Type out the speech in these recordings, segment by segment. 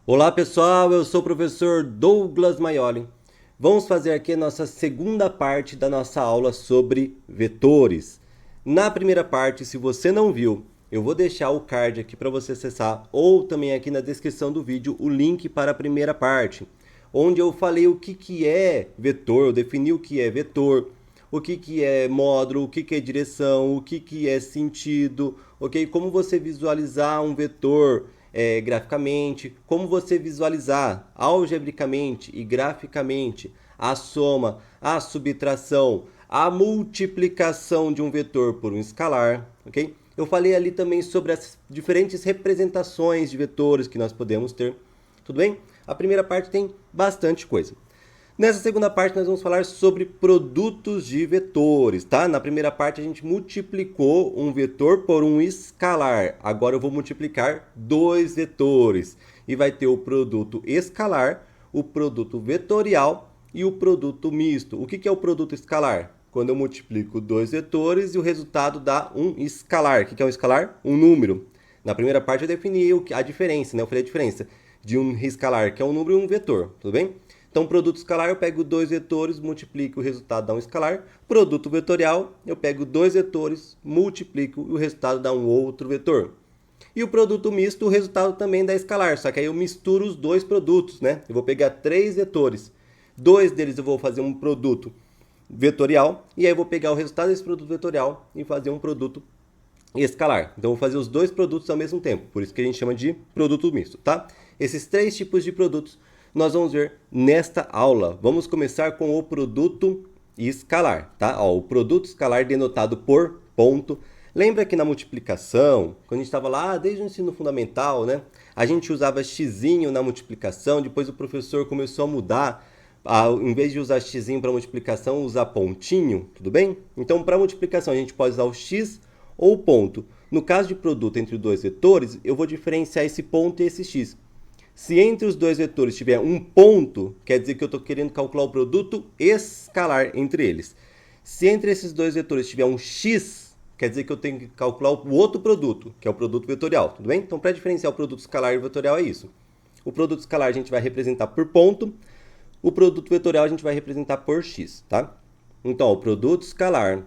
Olá pessoal, eu sou o professor Douglas Maioli. Vamos fazer aqui a nossa segunda parte da nossa aula sobre vetores. Na primeira parte, se você não viu, eu vou deixar o card aqui para você acessar ou também aqui na descrição do vídeo o link para a primeira parte, onde eu falei o que é vetor, eu defini o que é vetor, o que é módulo, o que é direção, o que é sentido, ok? Como você visualizar um vetor graficamente, como você visualizar algebricamente e graficamente a soma, a subtração, a multiplicação de um vetor por um escalar, ok? Eu falei ali também sobre as diferentes representações de vetores que nós podemos ter, tudo bem? A primeira parte tem bastante coisa. Nessa segunda parte, nós vamos falar sobre produtos de vetores, tá? Na primeira parte, a gente multiplicou um vetor por um escalar. Agora eu vou multiplicar dois vetores. E vai ter o produto escalar, o produto vetorial e o produto misto. O que é o produto escalar? Quando eu multiplico dois vetores e o resultado dá um escalar. O que é um escalar? Um número. Na primeira parte, eu defini a diferença, né? Eu falei a diferença de um escalar, que é um número, e um vetor, tudo bem? Então, produto escalar, eu pego dois vetores, multiplico, o resultado dá um escalar. Produto vetorial, eu pego dois vetores, multiplico e o resultado dá um outro vetor. E o produto misto, o resultado também dá escalar, só que aí eu misturo os dois produtos, né? Eu vou pegar três vetores. Dois deles eu vou fazer um produto vetorial, e aí eu vou pegar o resultado desse produto vetorial e fazer um produto escalar. Então, eu vou fazer os dois produtos ao mesmo tempo, por isso que a gente chama de produto misto, tá? Esses três tipos de produtos nós vamos ver nesta aula. Vamos começar com o produto escalar, tá? Ó, o produto escalar denotado por ponto. Lembra que na multiplicação, quando a gente estava lá desde o ensino fundamental, né? A gente usava xizinho na multiplicação, depois o professor começou a mudar, em vez de usar xizinho para multiplicação, usar pontinho, tudo bem? Então, para multiplicação, a gente pode usar o x ou o ponto. No caso de produto entre dois vetores, eu vou diferenciar esse ponto e esse x. Se entre os dois vetores tiver um ponto, quer dizer que eu estou querendo calcular o produto escalar entre eles. Se entre esses dois vetores tiver um x, quer dizer que eu tenho que calcular o outro produto, que é o produto vetorial, tudo bem? Então, para diferenciar o produto escalar e o vetorial é isso. O produto escalar a gente vai representar por ponto, o produto vetorial a gente vai representar por x, tá? Então, o produto escalar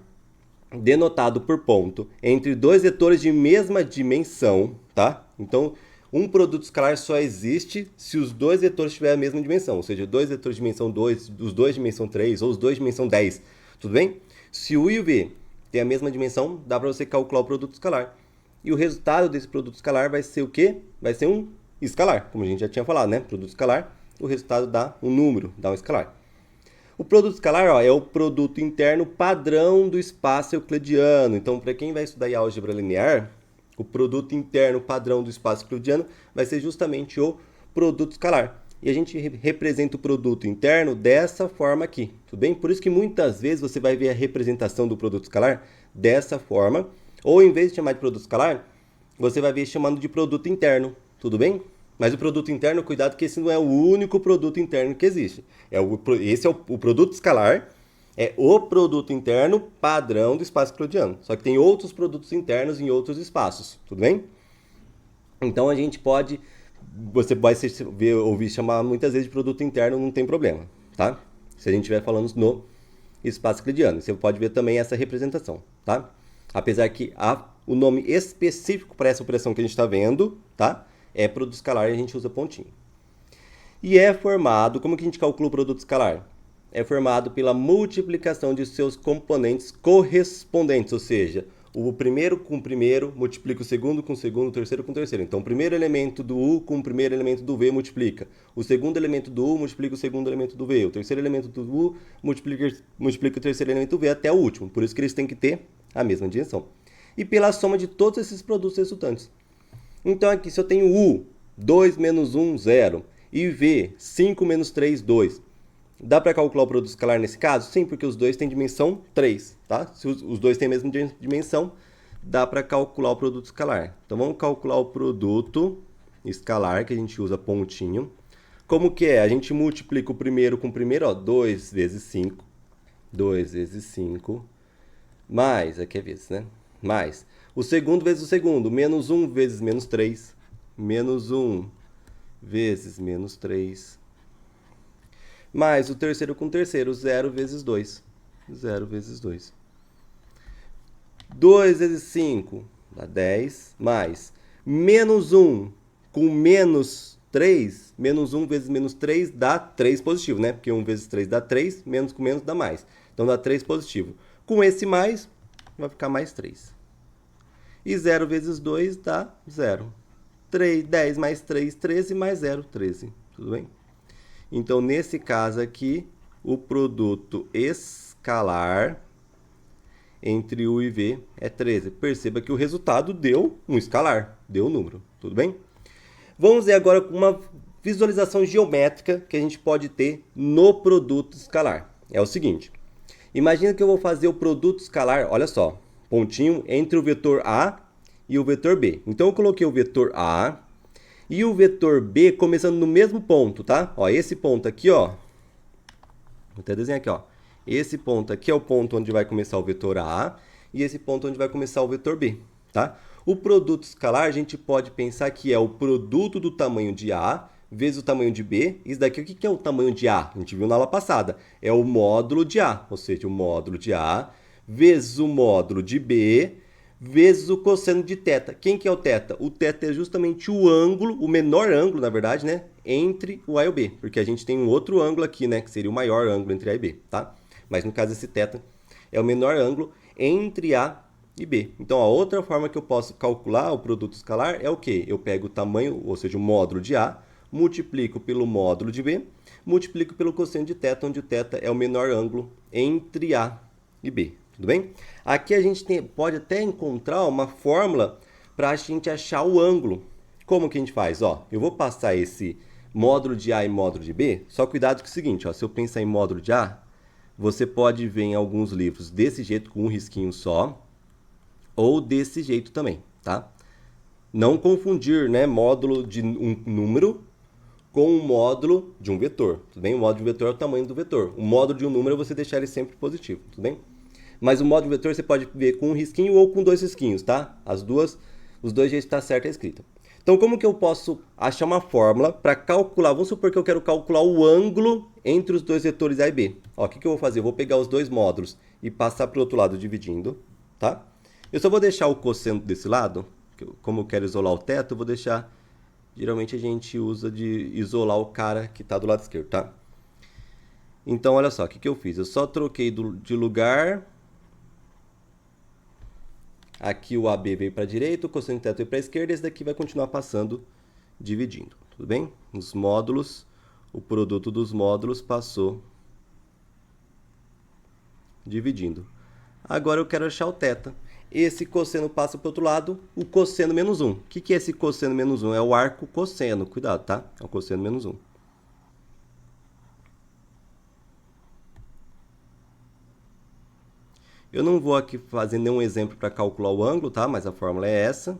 denotado por ponto entre dois vetores de mesma dimensão, tá? Então, um produto escalar só existe se os dois vetores tiverem a mesma dimensão, ou seja, dois vetores de dimensão 2, os dois de dimensão 3 ou os dois de dimensão 10, tudo bem? Se o U e o V tem a mesma dimensão, dá para você calcular o produto escalar. E o resultado desse produto escalar vai ser o quê? Vai ser um escalar, como a gente já tinha falado, né? Produto escalar, o resultado dá um número, dá um escalar. O produto escalar, ó, é o produto interno padrão do espaço euclidiano. Então, para quem vai estudar em álgebra linear, o produto interno padrão do espaço euclidiano vai ser justamente o produto escalar. E a gente representa o produto interno dessa forma aqui, tudo bem? Por isso que muitas vezes você vai ver a representação do produto escalar dessa forma, ou em vez de chamar de produto escalar, você vai ver chamando de produto interno, tudo bem? Mas o produto interno, cuidado que esse não é o único produto interno que existe. Esse é o produto escalar, é o produto interno padrão do espaço euclidiano. Só que tem outros produtos internos em outros espaços, tudo bem? Então a gente pode, você vai ouvir chamar muitas vezes de produto interno, não tem problema, tá? Se a gente estiver falando no espaço euclidiano. Você pode ver também essa representação, tá? Apesar que o nome específico para essa operação que a gente está vendo, tá? É produto escalar e a gente usa pontinho. E é formado, como que a gente calcula o produto escalar? É formado pela multiplicação de seus componentes correspondentes, ou seja, o primeiro com o primeiro multiplica o segundo com o segundo, o terceiro com o terceiro. Então, o primeiro elemento do U com o primeiro elemento do V multiplica. O segundo elemento do U multiplica o segundo elemento do V. O terceiro elemento do U multiplica o terceiro elemento do V até o último. Por isso que eles têm que ter a mesma dimensão. E pela soma de todos esses produtos resultantes. Então, aqui, se eu tenho U, 2 menos 1, 0, e V, 5 menos 3, 2. Dá para calcular o produto escalar nesse caso? Sim, porque os dois têm dimensão 3, tá? Se os dois têm a mesma dimensão, dá para calcular o produto escalar. Então, vamos calcular o produto escalar, que a gente usa pontinho. Como que é? A gente multiplica o primeiro com o primeiro, ó, 2 vezes 5. 2 vezes 5. Mais, aqui é vezes, né? Mais. O segundo vezes o segundo, menos 1 vezes menos 3. Menos 1 vezes menos 3, mais o terceiro com o terceiro, 0 vezes 2. 0 vezes 2. 2 vezes 5 dá 10, mais menos 1 com menos 3, menos 1 vezes menos 3 dá 3 positivo, né? Porque 1 vezes 3 dá 3, menos com menos dá mais. Então dá 3 positivo. Com esse mais, vai ficar mais 3. E 0 vezes 2 dá 0. 3, 10 mais 3, 13, mais 0, 13. Tudo bem? Então, nesse caso aqui, o produto escalar entre U e V é 13. Perceba que o resultado deu um escalar, deu um número. Tudo bem? Vamos ver agora uma visualização geométrica que a gente pode ter no produto escalar. É o seguinte. Imagina que eu vou fazer o produto escalar, olha só, pontinho entre o vetor A e o vetor B. Então, eu coloquei o vetor A e o vetor B começando no mesmo ponto, tá? Ó, esse ponto aqui, ó. Vou até desenhar aqui, ó. Esse ponto aqui é o ponto onde vai começar o vetor A e esse ponto onde vai começar o vetor B, tá? O produto escalar a gente pode pensar que é o produto do tamanho de A vezes o tamanho de B. Isso daqui, o que é o tamanho de A? A gente viu na aula passada. É o módulo de A, ou seja, o módulo de A vezes o módulo de B vezes o cosseno de θ. Quem que é o θ? O θ é justamente o ângulo, o menor ângulo, na verdade, né, entre o A e o B, porque a gente tem um outro ângulo aqui, né, que seria o maior ângulo entre A e B, tá? Mas no caso esse θ é o menor ângulo entre A e B. Então a outra forma que eu posso calcular o produto escalar é o quê? Eu pego o tamanho, ou seja, o módulo de A, multiplico pelo módulo de B, multiplico pelo cosseno de θ, onde o θ é o menor ângulo entre A e B. Tudo bem? Aqui a gente pode até encontrar uma fórmula para a gente achar o ângulo. Como que a gente faz? Ó, eu vou passar esse módulo de A e módulo de B, só cuidado com o seguinte, ó, se eu pensar em módulo de A, você pode ver em alguns livros desse jeito, com um risquinho só, ou desse jeito também, tá? Não confundir, né, módulo de um número com um módulo de um vetor, tudo bem? O módulo de um vetor é o tamanho do vetor. O módulo de um número é você deixar ele sempre positivo, tudo bem? Mas o módulo vetor você pode ver com um risquinho ou com dois risquinhos, tá? Os dois jeitos está certa a escrita. Então, como que eu posso achar uma fórmula para calcular? Vamos supor que eu quero calcular o ângulo entre os dois vetores A e B. Ó, o que eu vou fazer? Eu vou pegar os dois módulos e passar para o outro lado dividindo, tá? Eu só vou deixar o cosseno desse lado, como eu quero isolar o teto, eu vou deixar... Geralmente a gente usa de isolar o cara que está do lado esquerdo, tá? Então, olha só, o que eu fiz? Eu só troquei de lugar... Aqui o AB veio para a direita, o cosseno de θ veio para a esquerda, esse daqui vai continuar passando, dividindo, tudo bem? Os módulos, o produto dos módulos passou dividindo. Agora eu quero achar o θ. Esse cosseno passa para o outro lado, o cosseno menos 1. O que é esse cosseno menos 1? É o arco cosseno, cuidado, tá? É o cosseno menos 1. Eu não vou aqui fazer nenhum exemplo para calcular o ângulo, tá? Mas a fórmula é essa.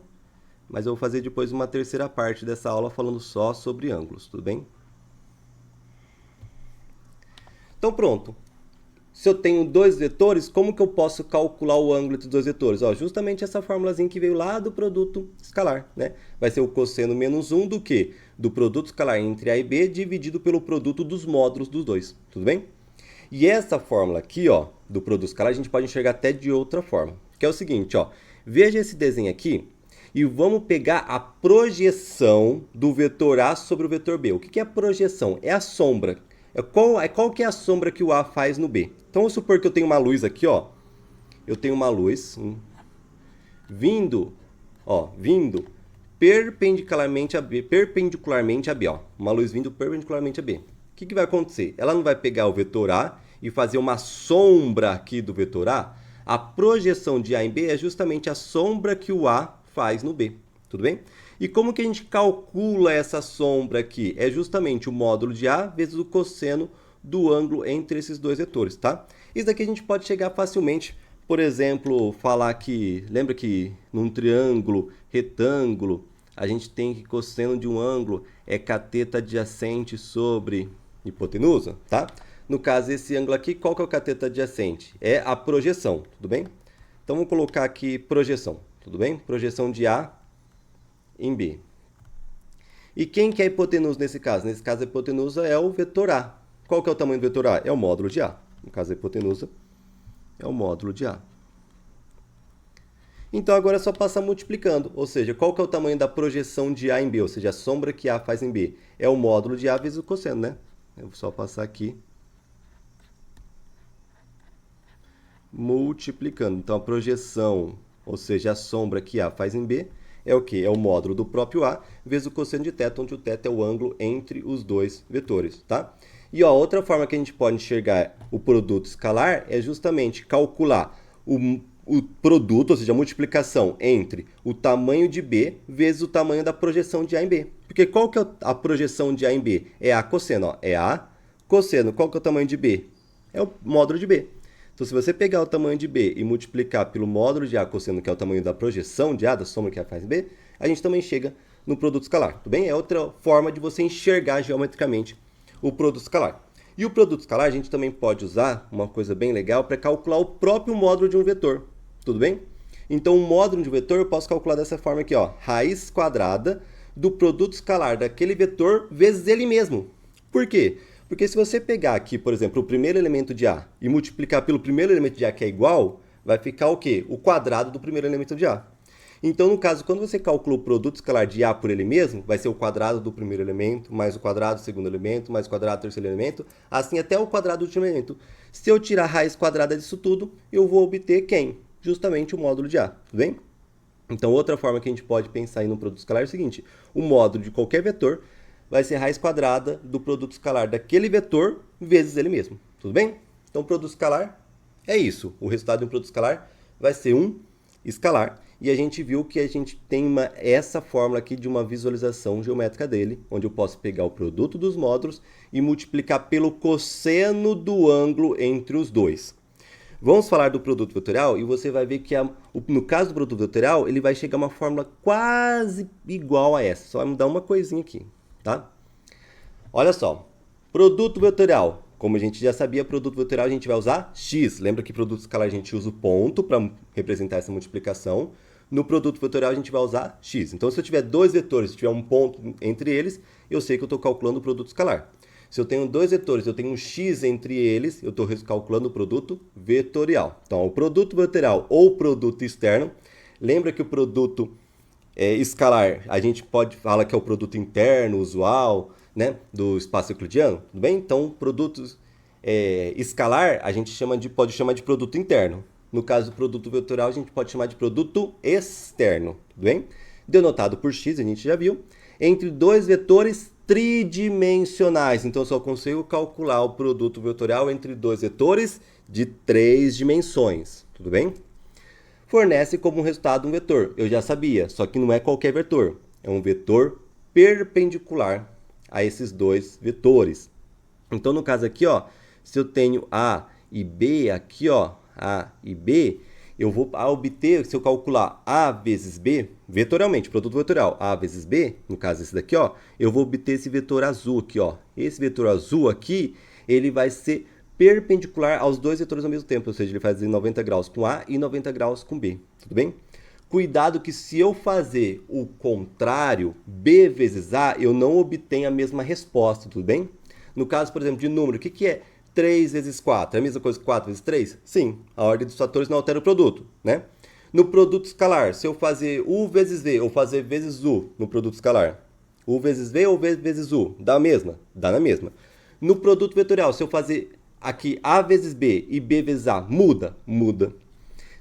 Mas eu vou fazer depois uma terceira parte dessa aula falando só sobre ângulos, tudo bem? Então pronto. Se eu tenho dois vetores, como que eu posso calcular o ângulo entre os dois vetores? Ó, justamente essa formulazinha que veio lá do produto escalar, né? Vai ser o cosseno menos 1 do quê? Do produto escalar entre A e B dividido pelo produto dos módulos dos dois, tudo bem? E essa fórmula aqui, ó, do produto escalar, a gente pode enxergar até de outra forma, que é o seguinte, ó. Veja esse desenho aqui e vamos pegar a projeção do vetor A sobre o vetor B. O que é a projeção? É a sombra. Qual que é a sombra que o A faz no B? Então, vamos supor que eu tenho uma luz aqui, ó. Eu tenho uma luz vindo perpendicularmente a B, ó. Uma luz vindo perpendicularmente a B. O que vai acontecer? Ela não vai pegar o vetor A e fazer uma sombra aqui do vetor A. A projeção de A em B é justamente a sombra que o A faz no B. Tudo bem? E como que a gente calcula essa sombra aqui? É justamente o módulo de A vezes o cosseno do ângulo entre esses dois vetores, tá? Isso daqui a gente pode chegar facilmente, por exemplo, falar que... Lembra que num triângulo retângulo, a gente tem que cosseno de um ângulo é cateto adjacente sobre hipotenusa, tá? No caso, esse ângulo aqui, qual que é o cateto adjacente? É a projeção, tudo bem? Então, vamos colocar aqui projeção, tudo bem? Projeção de A em B. E quem que é a hipotenusa nesse caso? Nesse caso, a hipotenusa é o vetor A. Qual que é o tamanho do vetor A? É o módulo de A. No caso, a hipotenusa é o módulo de A. Então, agora é só passar multiplicando. Ou seja, qual que é o tamanho da projeção de A em B? Ou seja, a sombra que A faz em B. É o módulo de A vezes o cosseno, né? Eu vou só passar aqui. Multiplicando. Então, a projeção, ou seja, a sombra que A faz em B, é o quê? É o módulo do próprio A, vezes o cosseno de θ, onde o θ é o ângulo entre os dois vetores, tá? E ó, outra forma que a gente pode enxergar o produto escalar é justamente calcular o produto, ou seja, a multiplicação entre o tamanho de B vezes o tamanho da projeção de A em B. Porque qual que é a projeção de A em B? É A cosseno, ó. É A cosseno. Qual que é o tamanho de B? É o módulo de B. Então, se você pegar o tamanho de B e multiplicar pelo módulo de A cosseno, que é o tamanho da projeção de A, da sombra que A faz em B, a gente também chega no produto escalar, tudo bem? É outra forma de você enxergar geometricamente o produto escalar. E o produto escalar a gente também pode usar uma coisa bem legal para calcular o próprio módulo de um vetor, tudo bem? Então, o módulo de um vetor eu posso calcular dessa forma aqui, ó, raiz quadrada do produto escalar daquele vetor vezes ele mesmo. Por quê? Porque se você pegar aqui, por exemplo, o primeiro elemento de A e multiplicar pelo primeiro elemento de A, que é igual, vai ficar o quê? O quadrado do primeiro elemento de A. Então, no caso, quando você calcula o produto escalar de A por ele mesmo, vai ser o quadrado do primeiro elemento, mais o quadrado do segundo elemento, mais o quadrado do terceiro elemento, assim até o quadrado do último elemento. Se eu tirar a raiz quadrada disso tudo, eu vou obter quem? Justamente o módulo de A, tudo bem? Então, outra forma que a gente pode pensar em um produto escalar é o seguinte: o módulo de qualquer vetor vai ser raiz quadrada do produto escalar daquele vetor vezes ele mesmo. Tudo bem? Então, o produto escalar é isso. O resultado de um produto escalar vai ser um escalar. E a gente viu que a gente tem essa fórmula aqui de uma visualização geométrica dele, onde eu posso pegar o produto dos módulos e multiplicar pelo cosseno do ângulo entre os dois. Vamos falar do produto vetorial e você vai ver que no caso do produto vetorial, ele vai chegar a uma fórmula quase igual a essa. Só vai mudar uma coisinha aqui, tá? Olha só, produto vetorial. Como a gente já sabia, produto vetorial a gente vai usar x. Lembra que produto escalar a gente usa o ponto para representar essa multiplicação. No produto vetorial a gente vai usar x. Então, se eu tiver dois vetores, se tiver um ponto entre eles, eu sei que eu estou calculando o produto escalar. Se eu tenho dois vetores, eu tenho um x entre eles, eu estou calculando o produto vetorial. Então, o produto vetorial ou produto externo, lembra que o produto escalar, a gente pode falar que é o produto interno, usual, né, do espaço euclidiano, tudo bem? Então, produtos escalar, a gente pode chamar de produto interno. No caso do produto vetorial, a gente pode chamar de produto externo, tudo bem? Denotado por x, a gente já viu, entre dois vetores tridimensionais. Então, eu só consigo calcular o produto vetorial entre dois vetores de 3 dimensões. Tudo bem? Fornece como resultado um vetor. Eu já sabia, só que não é qualquer vetor. É um vetor perpendicular a esses dois vetores. Então, no caso aqui, ó, se eu tenho A e B aqui, ó, A e B, eu vou obter, se eu calcular A vezes B, vetorialmente, produto vetorial, A vezes B, no caso esse daqui, ó, eu vou obter esse vetor azul aqui, ó. Esse vetor azul aqui, ele vai ser perpendicular aos dois vetores ao mesmo tempo, ou seja, ele vai fazer 90 graus com A e 90 graus com B, tudo bem? Cuidado que se eu fazer o contrário, B vezes A, eu não obtenho a mesma resposta, tudo bem? No caso, por exemplo, de número, o que é 3 vezes 4? É a mesma coisa que 4 vezes 3? Sim, a ordem dos fatores não altera o produto, né? No produto escalar, se eu fazer U vezes V ou fazer vezes U no produto escalar, U vezes V ou V vezes U, dá a mesma? Dá na mesma. No produto vetorial, se eu fazer aqui A vezes B e B vezes A, muda? Muda.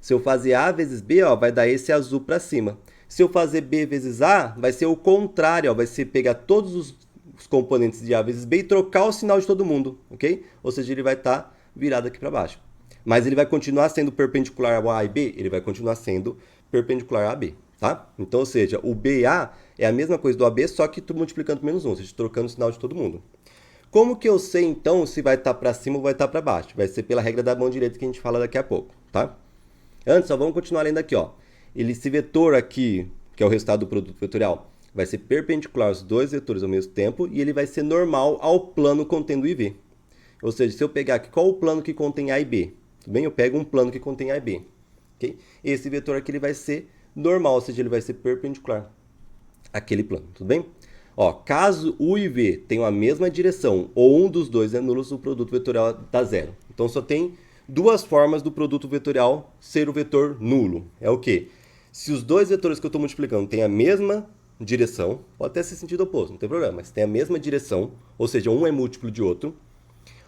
Se eu fazer A vezes B, ó, vai dar esse azul para cima. Se eu fazer B vezes A, vai ser o contrário, ó, vai ser pegar todos os componentes de A vezes B e trocar o sinal de todo mundo, ok? Ou seja, ele vai estar virado aqui para baixo. Mas ele vai continuar sendo perpendicular ao A e B? Ele vai continuar sendo perpendicular a B, tá? Então, ou seja, o BA é a mesma coisa do AB, só que tu multiplicando por menos 1, ou seja, trocando o sinal de todo mundo. Como que eu sei, então, se vai estar para cima ou vai estar para baixo? Vai ser pela regra da mão direita que a gente fala daqui a pouco, tá? Antes, só vamos continuar lendo aqui, ó. Esse vetor aqui, que é o resultado do produto vetorial, vai ser perpendicular aos dois vetores ao mesmo tempo e ele vai ser normal ao plano contendo I e V. Ou seja, se eu pegar aqui, qual o plano que contém A e B? Tudo bem? Eu pego um plano que contém A e B. Okay? Esse vetor aqui ele vai ser normal, ou seja, ele vai ser perpendicular àquele plano. Tudo bem? Ó, caso U e V tenham a mesma direção ou um dos dois é nulo, o produto vetorial dá zero. Então só tem duas formas do produto vetorial ser o vetor nulo. É o quê? Se os dois vetores que eu estou multiplicando têm a mesma direção, pode até ser sentido oposto, não tem problema, mas tem a mesma direção, ou seja, um é múltiplo de outro,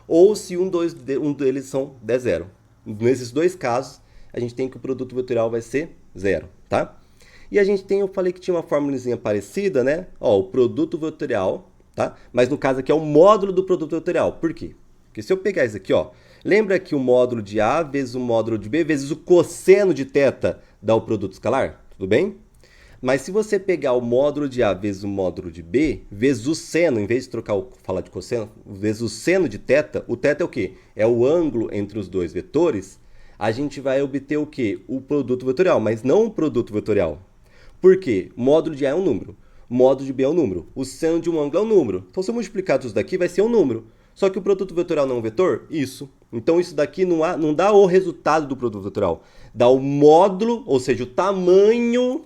ou se um deles der zero. Nesses dois casos, a gente tem que o produto vetorial vai ser zero, tá? E a gente tem, eu falei que tinha uma formulazinha parecida, né? Ó, o produto vetorial, tá? Mas no caso aqui é o módulo do produto vetorial. Por quê? Porque se eu pegar isso aqui, ó, lembra que o módulo de A vezes o módulo de B vezes o cosseno de θ dá o produto escalar? Tudo bem? Mas se você pegar o módulo de A vezes o módulo de B, vezes o seno, em vez de falar de cosseno, vezes o seno de θ, o θ é o quê? É o ângulo entre os dois vetores, a gente vai obter o quê? O produto vetorial, mas não o produto vetorial. Por quê? Módulo de A é um número, módulo de B é um número, o seno de um ângulo é um número. Então, se eu multiplicar tudo isso daqui, vai ser um número. Só que o produto vetorial não é um vetor? Isso. Então, isso daqui não dá o resultado do produto vetorial. Dá o módulo, ou seja, o tamanho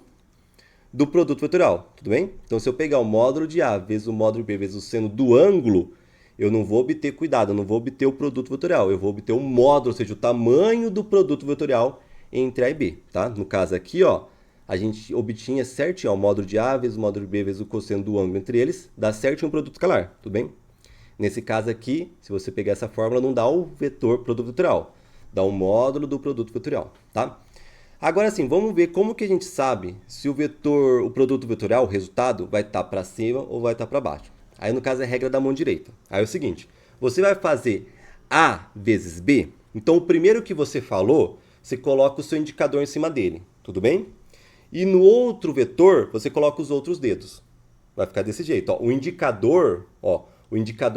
do produto vetorial. Tudo bem? Então, se eu pegar o módulo de A vezes o módulo de B vezes o seno do ângulo, eu não vou obter, cuidado, eu não vou obter o produto vetorial. Eu vou obter o módulo, ou seja, o tamanho do produto vetorial entre A e B. Tá? No caso aqui, ó, a gente obtinha certinho, ó, o módulo de A vezes o módulo de B vezes o cosseno do ângulo entre eles, dá certinho um produto escalar, tudo bem? Nesse caso aqui, se você pegar essa fórmula, não dá o vetor produto vetorial, dá o módulo do produto vetorial, tá? Agora sim, vamos ver como que a gente sabe se o produto vetorial, o resultado, vai estar para cima ou vai estar para baixo. Aí no caso é a regra da mão direita. Aí é o seguinte, você vai fazer A vezes B, então o primeiro que você falou, você coloca o seu indicador em cima dele, tudo bem? E no outro vetor, você coloca os outros dedos. Vai ficar desse jeito. Ó. O indicador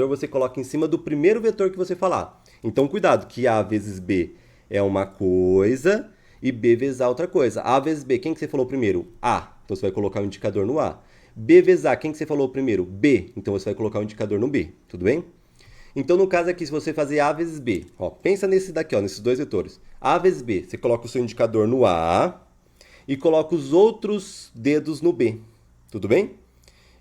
você coloca em cima do primeiro vetor que você falar. Então, cuidado, que A vezes B é uma coisa e B vezes A outra coisa. A vezes B, quem que você falou primeiro? A. Então, você vai colocar o indicador no A. B vezes A, quem que você falou primeiro? B. Então, você vai colocar o indicador no B. Tudo bem? Então, no caso aqui, se você fazer A vezes B, ó, pensa nesse daqui, ó, nesses dois vetores. A vezes B, você coloca o seu indicador no A e coloca os outros dedos no B, tudo bem?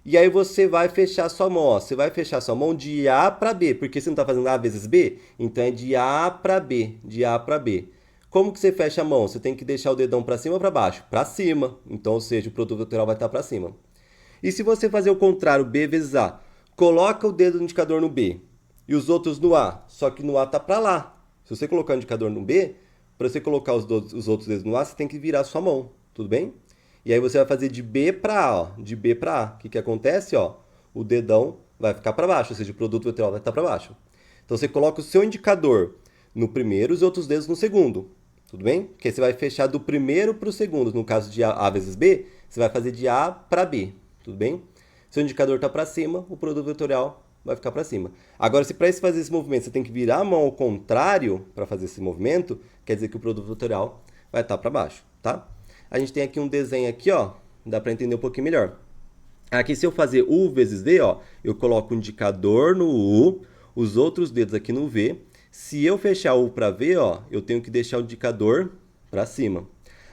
E aí você vai fechar sua mão, ó. Você vai fechar sua mão de A para B, porque você não está fazendo A vezes B, então é de A para B, de A para B. Como que você fecha a mão? Você tem que deixar o dedão para cima ou para baixo? Para cima, então, ou seja, o produto vetorial vai estar para cima. E se você fazer o contrário, B vezes A, coloca o dedo do indicador no B e os outros no A, só que no A está para lá. Se você colocar o indicador no B, para você colocar os outros dedos no A, você tem que virar a sua mão, tudo bem? E aí você vai fazer de B para A, ó, de B para A. O que acontece? Ó? O dedão vai ficar para baixo, ou seja, o produto vetorial vai estar para baixo. Então você coloca o seu indicador no primeiro e os outros dedos no segundo, tudo bem? Porque você vai fechar do primeiro para o segundo. No caso de A vezes B, você vai fazer de A para B, tudo bem? Se o indicador está para cima, o produto vetorial vai ficar para cima. Agora, se para fazer esse movimento você tem que virar a mão ao contrário para fazer esse movimento, quer dizer que o produto vetorial vai estar para baixo, tá? A gente tem aqui um desenho aqui, ó, dá para entender um pouquinho melhor. Aqui, se eu fazer U vezes V, ó, eu coloco o indicador no U, os outros dedos aqui no V. Se eu fechar U para V, ó, eu tenho que deixar o indicador para cima.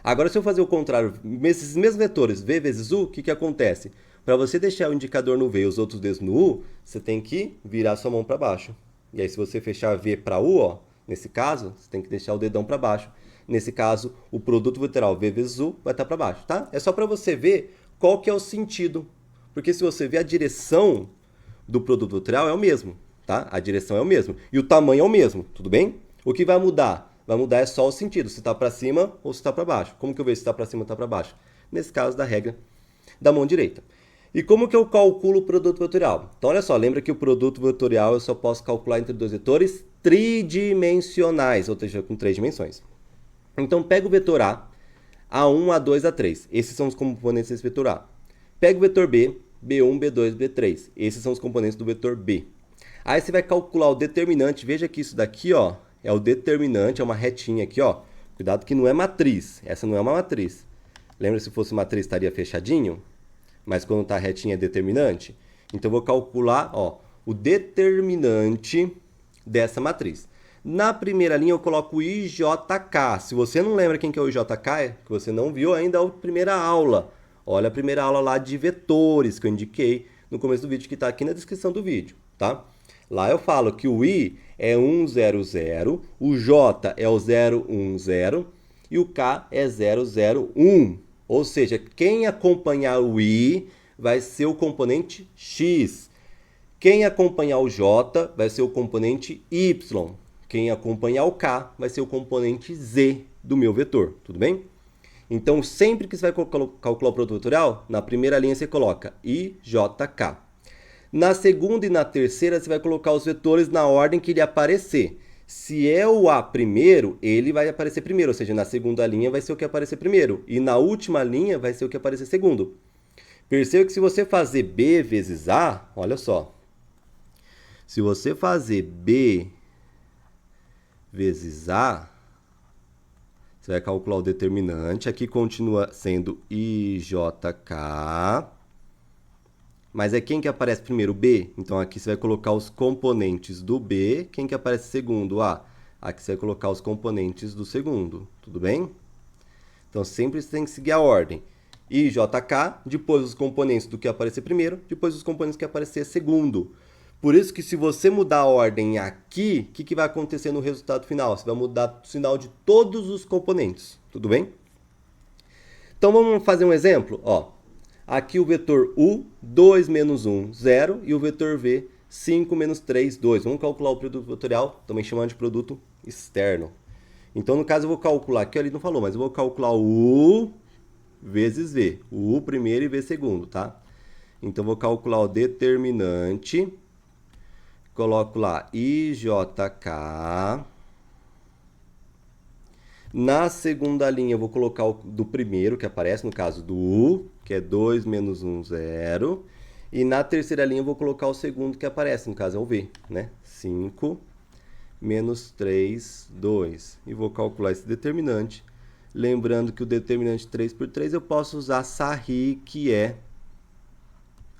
Agora, se eu fazer o contrário, esses mesmos vetores, V vezes U, o que acontece? Para você deixar o indicador no V e os outros dedos no U, você tem que virar sua mão para baixo. E aí, se você fechar V para U, ó, nesse caso, você tem que deixar o dedão para baixo. Nesse caso, o produto vetorial V vezes U vai estar para baixo, tá? É só para você ver qual que é o sentido. Porque se você ver a direção do produto vetorial é o mesmo, tá? A direção é o mesmo. E o tamanho é o mesmo, tudo bem? O que vai mudar? Vai mudar é só o sentido, se está para cima ou se está para baixo. Como que eu vejo se está para cima ou está para baixo? Nesse caso, da regra da mão direita. E como que eu calculo o produto vetorial? Então, olha só, lembra que o produto vetorial eu só posso calcular entre dois vetores tridimensionais, ou seja, com 3 dimensões. Então, pega o vetor A, A1, A2, A3. Esses são os componentes desse vetor A. Pega o vetor B, B1, B2, B3. Esses são os componentes do vetor B. Aí você vai calcular o determinante. Veja que isso daqui, ó, é o determinante, é uma retinha aqui, ó. Cuidado que não é matriz. Essa não é uma matriz. Lembra se fosse matriz estaria fechadinho? Mas quando está retinha é determinante. Então, eu vou calcular, ó, o determinante dessa matriz. Na primeira linha, eu coloco o IJK. Se você não lembra quem que é o IJK, que você não viu ainda a primeira aula. Olha a primeira aula lá de vetores que eu indiquei no começo do vídeo, que está aqui na descrição do vídeo, tá? Lá eu falo que o I é 100, o J é o 010 e o K é 001. Ou seja, quem acompanhar o I vai ser o componente X. Quem acompanhar o J vai ser o componente Y. Quem acompanhar o K vai ser o componente Z do meu vetor, tudo bem? Então, sempre que você vai calcular o produto vetorial, na primeira linha você coloca IJK. Na segunda e na terceira, você vai colocar os vetores na ordem que ele aparecer. Se é o A primeiro, ele vai aparecer primeiro, ou seja, na segunda linha vai ser o que aparecer primeiro. E na última linha vai ser o que aparecer segundo. Perceba que se você fazer B vezes A, olha só. Se você fazer B vezes A, você vai calcular o determinante. Aqui continua sendo IJK. Mas é quem que aparece primeiro? B. Então, aqui você vai colocar os componentes do B. Quem que aparece segundo? A. Aqui você vai colocar os componentes do segundo. Tudo bem? Então, sempre você tem que seguir a ordem. IJK, depois os componentes do que aparecer primeiro, depois os componentes que aparecer segundo. Por isso que se você mudar a ordem aqui, o que vai acontecer no resultado final? Você vai mudar o sinal de todos os componentes. Tudo bem? Então, vamos fazer um exemplo? Ó. Aqui o vetor U, 2 menos 1, 0, e o vetor V, 5 menos 3, 2. Vamos calcular o produto vetorial, também chamado de produto externo. Então, no caso, eu vou calcular, aqui ele não falou, mas eu vou calcular o U vezes V. O U primeiro e V segundo, tá? Então, eu vou calcular o determinante, coloco lá IJK. Na segunda linha, eu vou colocar o do primeiro, que aparece, no caso do U, que é 2 menos 1, 0. E na terceira linha, eu vou colocar o segundo que aparece, no caso é o V, né? 5 menos 3, 2. E vou calcular esse determinante. Lembrando que o determinante 3 por 3 eu posso usar Sarri, que é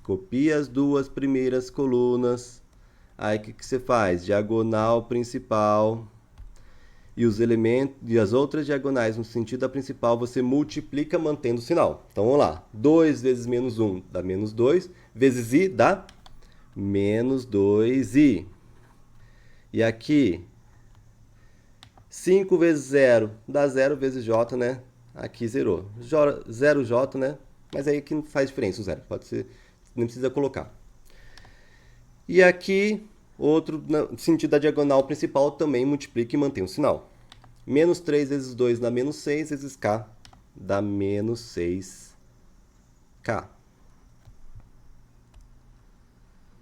copia as duas primeiras colunas. Aí o que você faz? Diagonal principal. E os elementos e as outras diagonais no sentido da principal, você multiplica mantendo o sinal. Então, vamos lá. 2 vezes menos 1 dá menos 2, vezes I dá menos 2I. E aqui, 5 vezes 0 dá 0 vezes J, né? Aqui zerou. 0J, né? Mas aí que não faz diferença o zero. Pode ser, não precisa colocar. E aqui, outro no sentido da diagonal principal também multiplica e mantém o sinal. Menos 3 vezes 2 dá menos 6, vezes K dá menos 6K.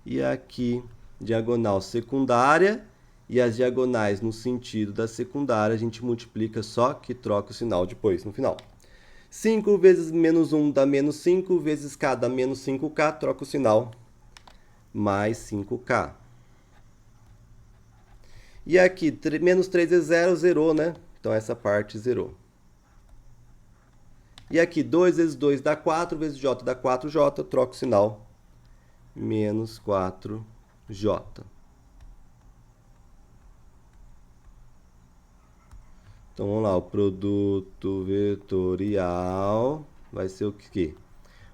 E aqui, diagonal secundária, e as diagonais no sentido da secundária, a gente multiplica só que troca o sinal depois, no final. 5 vezes menos 1 dá menos 5, vezes K dá menos 5K, troca o sinal, mais 5K. E aqui, menos 3 vezes 0, zerou, né? Então, essa parte zerou. E aqui, 2 vezes 2 dá 4, vezes J dá 4J, troca o sinal, menos 4J. Então, vamos lá, o produto vetorial vai ser o quê?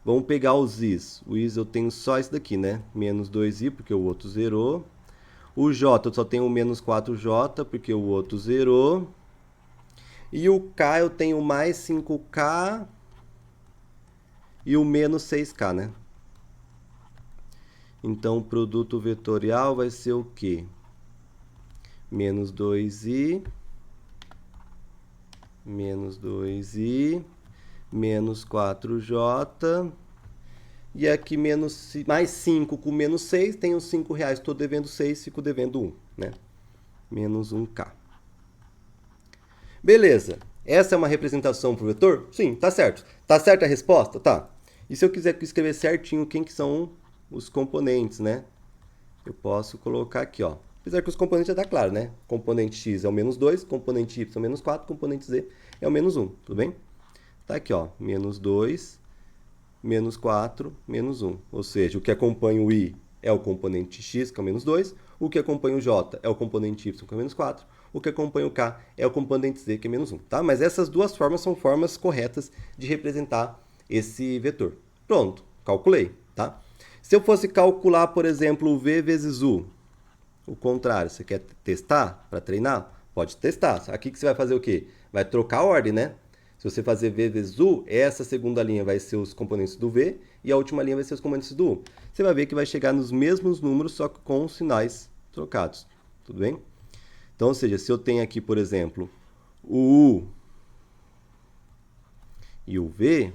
Vamos pegar os I's. O I's eu tenho só esse daqui, né? Menos 2I, porque o outro zerou. O J eu só tenho o menos 4J, porque o outro zerou. E o K eu tenho mais 5K e o menos 6K, né? Então, o produto vetorial vai ser o quê? Menos 2I, menos 2I, menos 4J, e aqui mais 5 com menos 6, tenho R$5, estou devendo 6, fico devendo 1, né? Menos 1K. Beleza, essa é uma representação para o vetor? Sim, tá certo. Tá certa a resposta? Tá. E se eu quiser escrever certinho quem que são os componentes, né? Eu posso colocar aqui, ó. Apesar que os componentes já tá claro, né? Componente X é o menos 2, componente Y é o menos 4, componente Z é o menos 1, tudo bem? Tá aqui, ó, menos 2, menos 4, menos 1. Ou seja, o que acompanha o I é o componente X, que é o menos 2. O que acompanha o J é o componente Y, que é o menos 4. O que acompanha o K é o componente Z, que é menos 1. Tá? Mas essas duas formas são formas corretas de representar esse vetor. Pronto, calculei. Tá? Se eu fosse calcular, por exemplo, o V vezes U, o contrário, você quer testar para treinar? Pode testar. Aqui que você vai fazer o quê? Vai trocar a ordem, né? Se você fazer V vezes U, essa segunda linha vai ser os componentes do V e a última linha vai ser os componentes do U. Você vai ver que vai chegar nos mesmos números, só que com os sinais trocados. Tudo bem? Então, ou seja, se eu tenho aqui, por exemplo, o U e o V,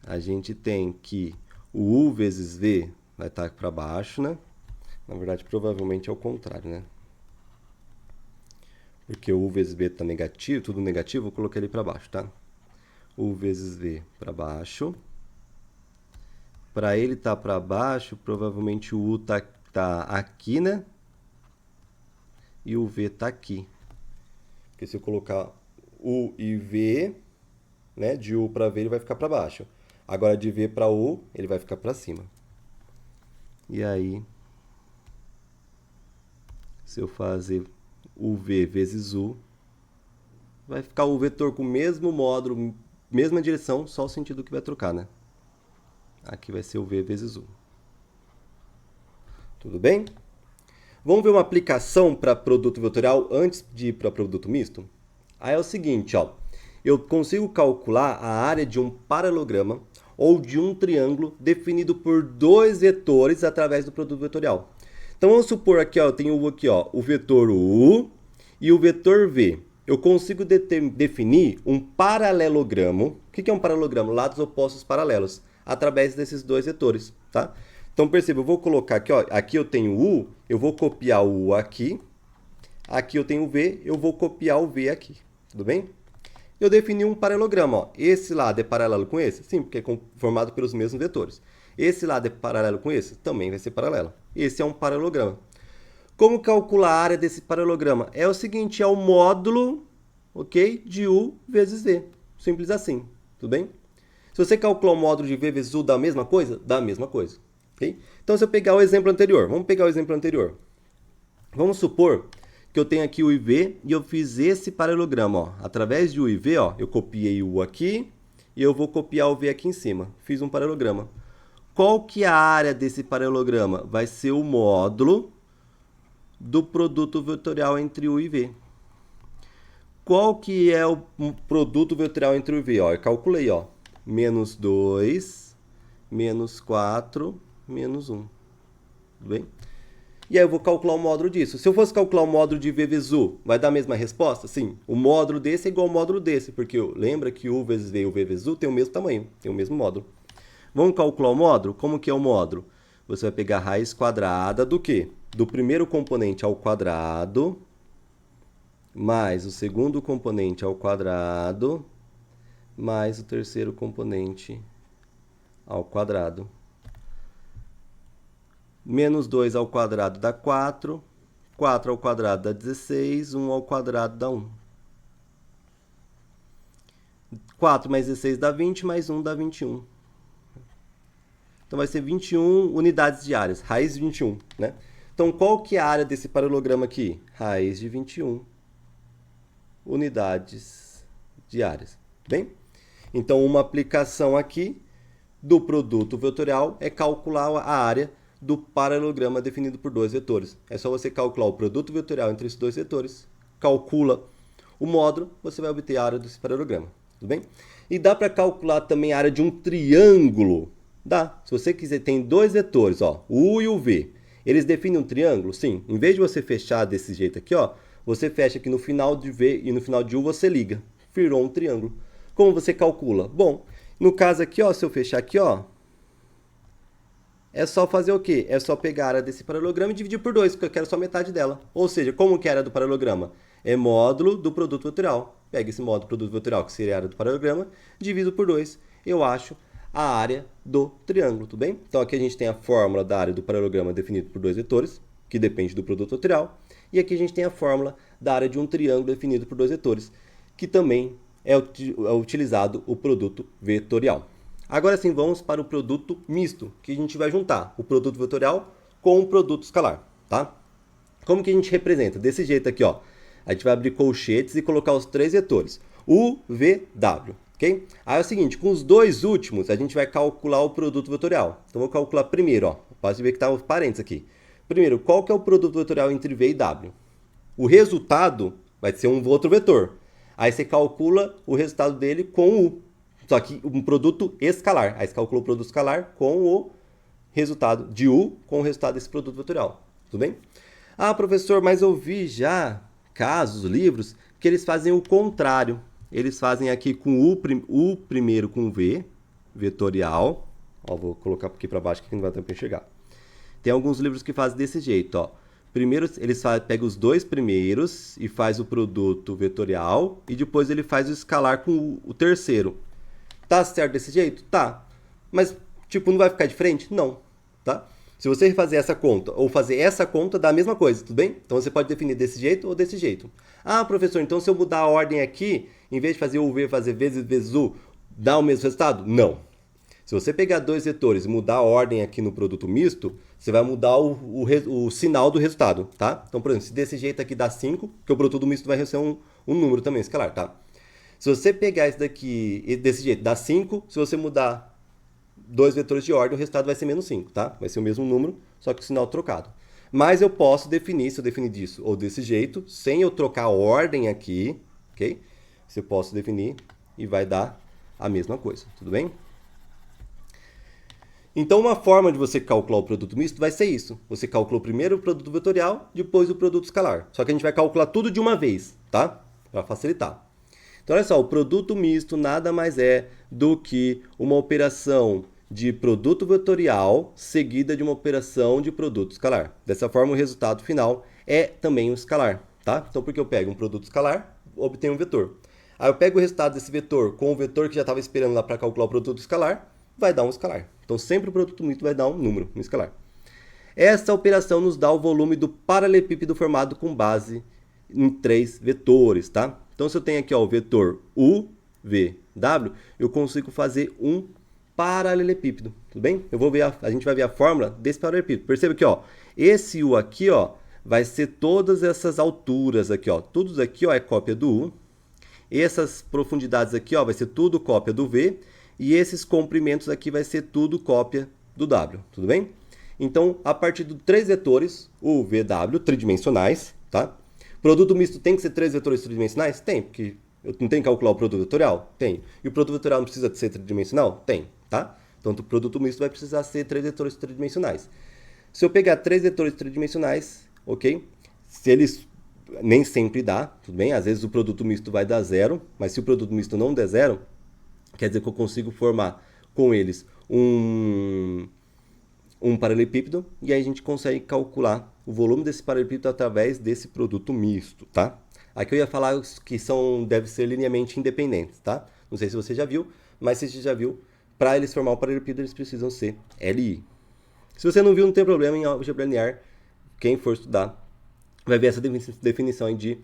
a gente tem que o U vezes V vai estar para baixo, né? Na verdade, provavelmente é o contrário, né? Porque o U vezes V está negativo, tudo negativo, eu coloquei ele para baixo, tá? U vezes V para baixo. Para ele estar para baixo, provavelmente o U tá aqui, né? E o V está aqui. Porque se eu colocar U e V, né? De U para V, ele vai ficar para baixo. Agora, de V para U, ele vai ficar para cima. E aí, se eu fazer UV vezes U, vai ficar o vetor com o mesmo módulo, mesma direção, só o sentido que vai trocar, né? Aqui vai ser o V vezes U. Tudo bem? Vamos ver uma aplicação para produto vetorial antes de ir para produto misto? Aí é o seguinte, ó. Eu consigo calcular a área de um paralelograma ou de um triângulo definido por dois vetores através do produto vetorial. Então vamos supor aqui, ó, eu tenho aqui, ó, o vetor U e o vetor V. Eu consigo definir um paralelogramo. O que é um paralelogramo? Lados opostos paralelos, através desses dois vetores, tá? Então perceba, eu vou colocar aqui, ó, aqui eu tenho U, eu vou copiar o U aqui. Aqui eu tenho o V, eu vou copiar o V aqui, tudo bem? Eu defini um paralelograma, ó. Esse lado é paralelo com esse? Sim, porque é formado pelos mesmos vetores. Esse lado é paralelo com esse? Também vai ser paralelo. Esse é um paralelograma. Como calcular a área desse paralelograma? É o seguinte, é o módulo, ok, de U vezes V. Simples assim, tudo bem? Se você calcular o módulo de V vezes U, dá a mesma coisa? Dá a mesma coisa, ok? Então, se eu pegar o exemplo anterior, vamos pegar o exemplo anterior. Vamos supor que eu tenho aqui o IV e eu fiz esse paralelograma, ó. Através de U e V, ó, eu copiei o U aqui e eu vou copiar o V aqui em cima. Fiz um paralelograma. Qual que é a área desse paralelograma? Vai ser o módulo do produto vetorial entre U e V. Qual que é o produto vetorial entre U e V? Ó, eu calculei, ó. Menos 2, menos 4, menos 1. Tudo bem? E aí eu vou calcular o módulo disso. Se eu fosse calcular o módulo de V vezes U, vai dar a mesma resposta? Sim. O módulo desse é igual ao módulo desse, porque lembra que U vezes V e o V vezes U tem o mesmo tamanho, tem o mesmo módulo. Vamos calcular o módulo? Como que é o módulo? Você vai pegar a raiz quadrada do quê? Do primeiro componente ao quadrado, mais o segundo componente ao quadrado, mais o terceiro componente ao quadrado. Menos 2 ao quadrado dá 4, 4 ao quadrado dá 16, 1 ao quadrado dá 1. 4 mais 16 dá 20, mais 1 dá 21. Então vai ser 21 unidades diárias, raiz de 21, né? Então qual que é a área desse paralelograma aqui? Raiz de 21 unidades diárias, bem? Então uma aplicação aqui do produto vetorial é calcular a área do paralelograma definido por dois vetores. É só você calcular o produto vetorial entre esses dois vetores, calcula o módulo, você vai obter a área desse paralelograma, tudo bem? E dá para calcular também a área de um triângulo. Dá. Se você quiser, tem dois vetores, ó, o U e o V. Eles definem um triângulo? Sim. Em vez de você fechar desse jeito aqui, ó, você fecha aqui no final de V e no final de U você liga. Virou um triângulo. Como você calcula? Bom, no caso aqui, ó, se eu fechar aqui, ó, é só fazer o quê? É só pegar a área desse paralelograma e dividir por 2, porque eu quero só metade dela. Ou seja, como que é a área do paralelograma? É módulo do produto vetorial. Pega esse módulo do produto vetorial, que seria a área do paralelograma, divido por 2. Eu acho a área do triângulo, tudo bem? Então aqui a gente tem a fórmula da área do paralelograma definida por dois vetores, que depende do produto vetorial. E aqui a gente tem a fórmula da área de um triângulo definido por dois vetores, que também é utilizado o produto vetorial. Agora sim, vamos para o produto misto, que a gente vai juntar o produto vetorial com o produto escalar, tá? Como que a gente representa? Desse jeito aqui, ó. A gente vai abrir colchetes e colocar os três vetores. U, V, W. ok? Aí é o seguinte, com os dois últimos, a gente vai calcular o produto vetorial. Então, vou calcular primeiro, ó. Pode ver que está os parênteses aqui. Primeiro, qual que é o produto vetorial entre V e W? O resultado vai ser um outro vetor. Aí você calcula o resultado dele com U. Só que um produto escalar. Aí você calcula o produto escalar com o resultado de U com o resultado desse produto vetorial. Tudo bem? Ah, professor, mas eu vi já casos, livros, que eles fazem o contrário. Eles fazem aqui com U primeiro com V, vetorial. Ó, vou colocar aqui para baixo que não vai dar para enxergar. Tem alguns livros que fazem desse jeito, ó. Primeiro eles pegam os dois primeiros e faz o produto vetorial e depois ele faz o escalar com o terceiro. Tá certo desse jeito? Tá. Mas, tipo, não vai ficar diferente? Não. Tá? Se você fazer essa conta ou fazer essa conta, dá a mesma coisa, tudo bem? Então você pode definir desse jeito ou desse jeito. Ah, professor, então se eu mudar a ordem aqui, em vez de fazer o V, fazer vezes U, dá o mesmo resultado? Não. Se você pegar dois vetores e mudar a ordem aqui no produto misto, você vai mudar o sinal do resultado, tá? Então, por exemplo, se desse jeito aqui dá 5, que o produto misto vai receber um número também escalar, tá? Se você pegar esse daqui desse jeito, dá 5, se você mudar dois vetores de ordem, o resultado vai ser menos 5, tá? Vai ser o mesmo número, só que o sinal trocado. Mas eu posso definir, se eu definir disso ou desse jeito, sem eu trocar a ordem aqui, ok? Você posso definir e vai dar a mesma coisa, tudo bem? Então, uma forma de você calcular o produto misto vai ser isso. Você calcula primeiro o produto vetorial, depois o produto escalar. Só que a gente vai calcular tudo de uma vez, tá? Para facilitar. Então, olha só, o produto misto nada mais é do que uma operação de produto vetorial seguida de uma operação de produto escalar. Dessa forma, o resultado final é também um escalar, tá? Então, porque eu pego um produto escalar, obtenho um vetor. Aí eu pego o resultado desse vetor com o vetor que já estava esperando lá para calcular o produto escalar, vai dar um escalar. Então, sempre o produto misto vai dar um número, um escalar. Essa operação nos dá o volume do paralelepípedo formado com base em 3 vetores, tá? Então, se eu tenho aqui ó, o vetor U, V, W, eu consigo fazer um paralelepípedo, tudo bem? A gente vai ver a fórmula desse paralelepípedo. Perceba que ó, esse U aqui ó, vai ser todas essas alturas aqui, ó. Tudo aqui ó, é cópia do U. Essas profundidades aqui ó, vai ser tudo cópia do V. E esses comprimentos aqui vai ser tudo cópia do W, tudo bem? Então, a partir de 3 vetores, o VW, tridimensionais, tá? Produto misto tem que ser 3 vetores tridimensionais? Tem, porque eu não tenho que calcular o produto vetorial? Tem. E o produto vetorial não precisa ser tridimensional? Tem, tá? Então, o produto misto vai precisar ser 3 vetores tridimensionais. Se eu pegar 3 vetores tridimensionais, ok? Se eles nem sempre dá, tudo bem? Às vezes o produto misto vai dar 0, mas se o produto misto não der 0, quer dizer que eu consigo formar com eles um paralelepípedo e aí a gente consegue calcular o volume desse paralelepípedo através desse produto misto, tá? Aqui eu ia falar que deve ser linearmente independentes, tá? Não sei se você já viu, mas se você já viu, para eles formar o paralelepípedo eles precisam ser LI. Se você não viu, não tem problema, em álgebra linear, quem for estudar vai ver essa definição de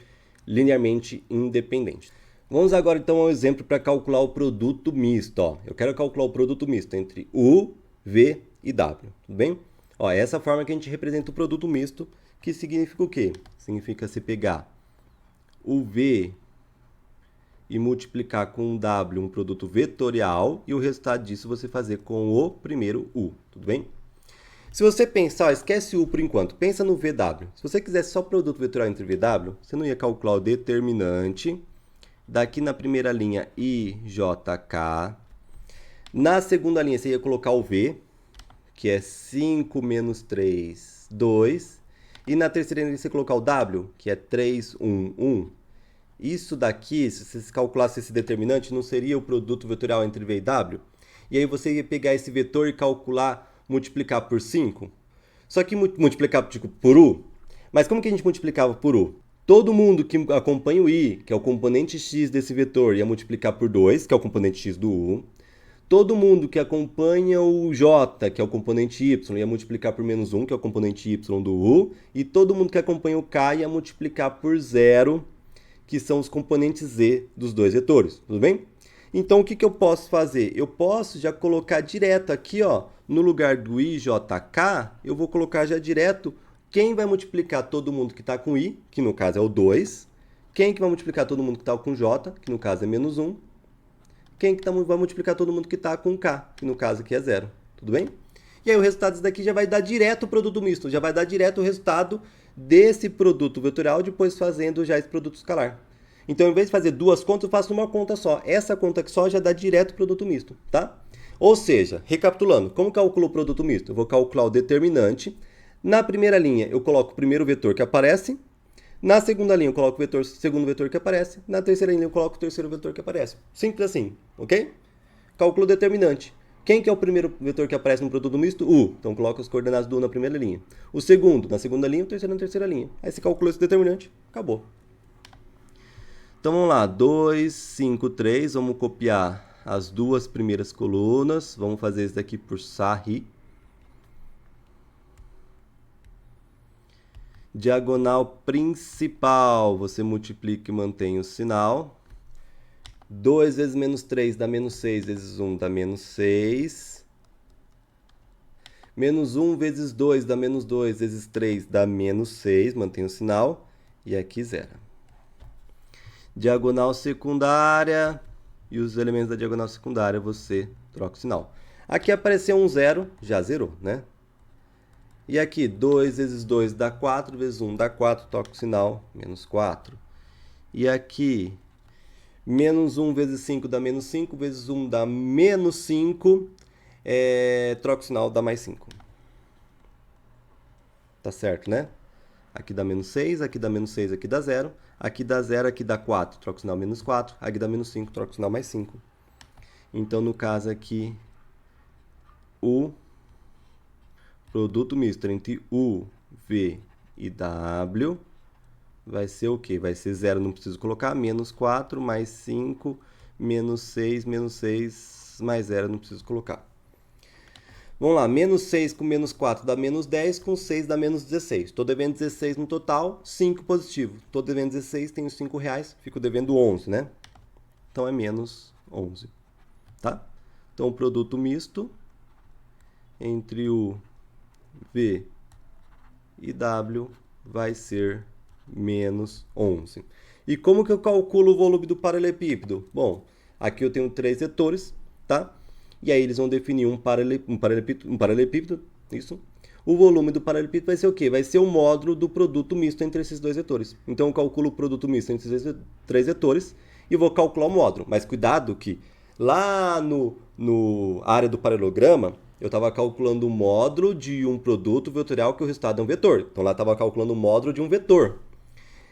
linearmente independente. Vamos agora então ao exemplo para calcular o produto misto. Ó. Eu quero calcular o produto misto entre U, V e W, tudo bem? Ó, é essa forma que a gente representa o produto misto, que significa o quê? Significa você pegar o V e multiplicar com o W um produto vetorial e o resultado disso você fazer com o primeiro U, tudo bem? Se você pensar, ó, esquece o U por enquanto, pensa no VW. Se você quisesse só produto vetorial entre VW, você não ia calcular o determinante. Daqui na primeira linha, IJK. Na segunda linha, você ia colocar o V, que é 5 menos 3, 2. E na terceira linha, você ia colocar o W, que é 3, 1, 1. Isso daqui, se você calculasse esse determinante, não seria o produto vetorial entre V e W? E aí você ia pegar esse vetor e calcular, multiplicar por 5? Só que multiplicar tipo, por U. Mas como que a gente multiplicava por U? Todo mundo que acompanha o I, que é o componente x desse vetor, ia multiplicar por 2, que é o componente x do U. Todo mundo que acompanha o J, que é o componente y, ia multiplicar por menos 1, que é o componente y do U. E todo mundo que acompanha o K ia multiplicar por 0, que são os componentes Z dos dois vetores, tudo bem? Então, o que eu posso fazer? Eu posso já colocar direto aqui, ó, no lugar do IJK, eu vou colocar já direto quem vai multiplicar todo mundo que está com I, que no caso é o 2. Quem que vai multiplicar todo mundo que está com J, que no caso é menos 1. quem que vai multiplicar todo mundo que está com K, que no caso aqui é 0. Tudo bem? E aí o resultado disso daqui já vai dar direto o produto misto, já vai dar direto o resultado desse produto vetorial, depois fazendo já esse produto escalar. Então, em vez de fazer duas contas, eu faço uma conta só. Essa conta aqui só já dá direto o produto misto, tá? Ou seja, recapitulando, como calculo o produto misto? Eu vou calcular o determinante. Na primeira linha, eu coloco o primeiro vetor que aparece. Na segunda linha, eu coloco o segundo vetor que aparece. Na terceira linha, eu coloco o terceiro vetor que aparece. Simples assim, ok? Cálculo determinante. Quem que é o primeiro vetor que aparece no produto misto? U. Então, coloca as coordenadas do U na primeira linha. O segundo, na segunda linha, o terceiro na terceira linha. Aí você calculou esse determinante, acabou. Então, vamos lá. 2, 5, 3. Vamos copiar as duas primeiras colunas. Vamos fazer isso daqui por Sarri. Diagonal principal, você multiplica e mantém o sinal. 2 vezes menos 3 dá menos 6, vezes 1 dá menos 6. Menos 1 vezes 2 dá menos 2, vezes 3 dá menos 6, mantém o sinal. E aqui zera. Diagonal secundária, e os elementos da diagonal secundária você troca o sinal. Aqui apareceu um 0, já zerou, né? E aqui, 2 vezes 2 dá 4, vezes 1 dá 4, toca o sinal, menos 4. E aqui, menos 1 vezes 5 dá menos 5, vezes 1 dá menos 5, troca o sinal, dá mais 5. Tá certo, né? Aqui dá menos 6, aqui dá menos 6, aqui dá 0. Aqui dá 0, aqui dá 4, troca o sinal, menos 4. Aqui dá menos 5, troca o sinal, mais 5. Então, no caso aqui, o produto misto entre U, V e W vai ser o quê? Vai ser 0, não preciso colocar, menos 4, mais 5, menos 6, mais 0, não preciso colocar. Vamos lá, menos 6 com menos 4 dá menos 10, com 6 dá menos 16. Estou devendo 16 no total, 5 positivo. Estou devendo 16, tenho 5 reais, fico devendo 11, né? Então, é menos 11, tá? Então, o produto misto entre o V e W vai ser menos 11. E como que eu calculo o volume do paralelepípedo? Bom, aqui eu tenho 3 vetores, tá? E aí eles vão definir um paralelepípedo, isso. O volume do paralelepípedo vai ser o quê? Vai ser o módulo do produto misto entre esses dois vetores. Então eu calculo o produto misto entre esses 3 vetores e vou calcular o módulo. Mas cuidado que lá no área do paralelograma, eu estava calculando o módulo de um produto vetorial que o resultado é um vetor. Então lá estava calculando o módulo de um vetor.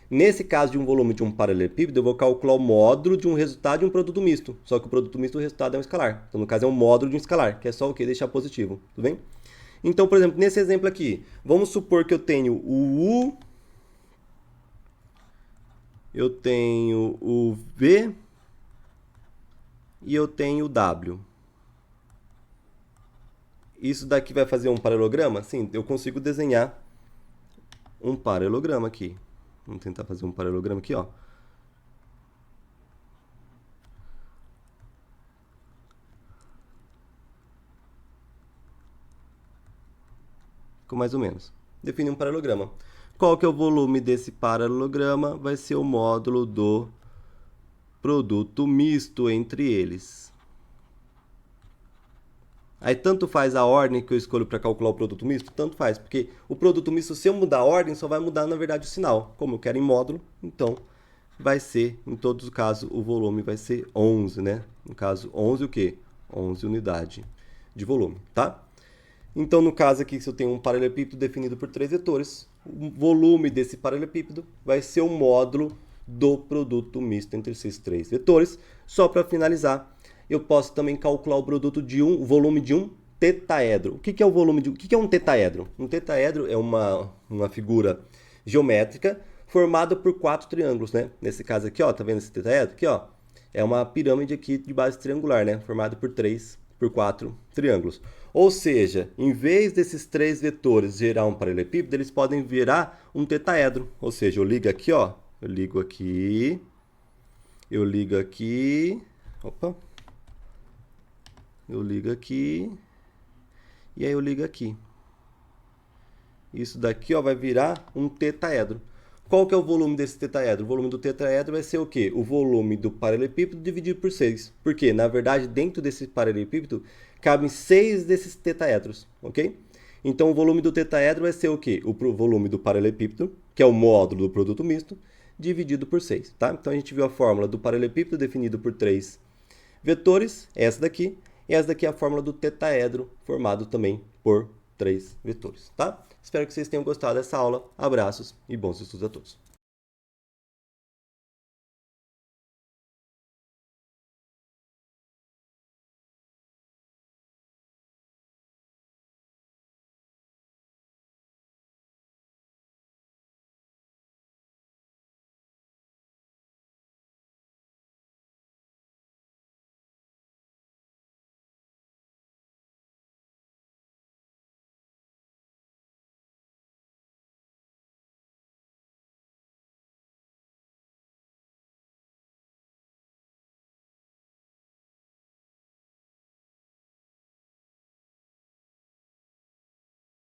Nesse caso de um volume de um paralelepípedo, eu vou calcular o módulo de um resultado de um produto misto. Só que o produto misto, o resultado é um escalar. Então, no caso, é um módulo de um escalar, que é só o que? Deixar positivo. Tudo bem? Então, por exemplo, nesse exemplo aqui, vamos supor que eu tenho o U, eu tenho o V e eu tenho o W. Isso daqui vai fazer um paralelograma? Sim, eu consigo desenhar um paralelograma aqui. Vamos tentar fazer um paralelograma aqui, ó. Ficou mais ou menos. Definir um paralelograma. Qual que é o volume desse paralelograma? Vai ser o módulo do produto misto entre eles. Aí tanto faz a ordem que eu escolho para calcular o produto misto? Tanto faz, porque o produto misto, se eu mudar a ordem, só vai mudar, na verdade, o sinal. Como eu quero em módulo, então vai ser, em todos os casos, o volume vai ser 11, né? No caso, 11 o quê? 11 unidade de volume, tá? Então, no caso aqui, se eu tenho um paralelepípedo definido por 3 vetores, o volume desse paralelepípedo vai ser o módulo do produto misto entre esses 3 vetores. Só para finalizar, eu posso também calcular o volume de um tetaedro. O que é o volume o que é um tetaedro? Um tetaedro é uma figura geométrica formada por 4 triângulos, né? Nesse caso aqui, ó, tá vendo esse tetaedro? Aqui, ó, é uma pirâmide aqui de base triangular, né? Formada por 4 triângulos. Ou seja, em vez desses 3 vetores gerar um paralelepípedo, eles podem virar um tetaedro. Ou seja, eu ligo aqui, ó, eu ligo aqui, opa, eu ligo aqui, e aí eu ligo aqui. Isso daqui, ó, vai virar um tetaedro. Qual que é o volume desse tetraedro? O volume do tetraedro vai ser o quê? O volume do paralelepípedo dividido por 6. Porque, na verdade, dentro desse paralelepípedo, cabem 6 desses tetraedros, ok? Então, o volume do tetraedro vai ser o quê? O volume do paralelepípedo, que é o módulo do produto misto, dividido por 6, tá? Então, a gente viu a fórmula do paralelepípedo definido por 3 vetores, essa daqui, e essa daqui é a fórmula do tetraedro, formado também por 3 vetores, tá? Espero que vocês tenham gostado dessa aula. Abraços e bons estudos a todos.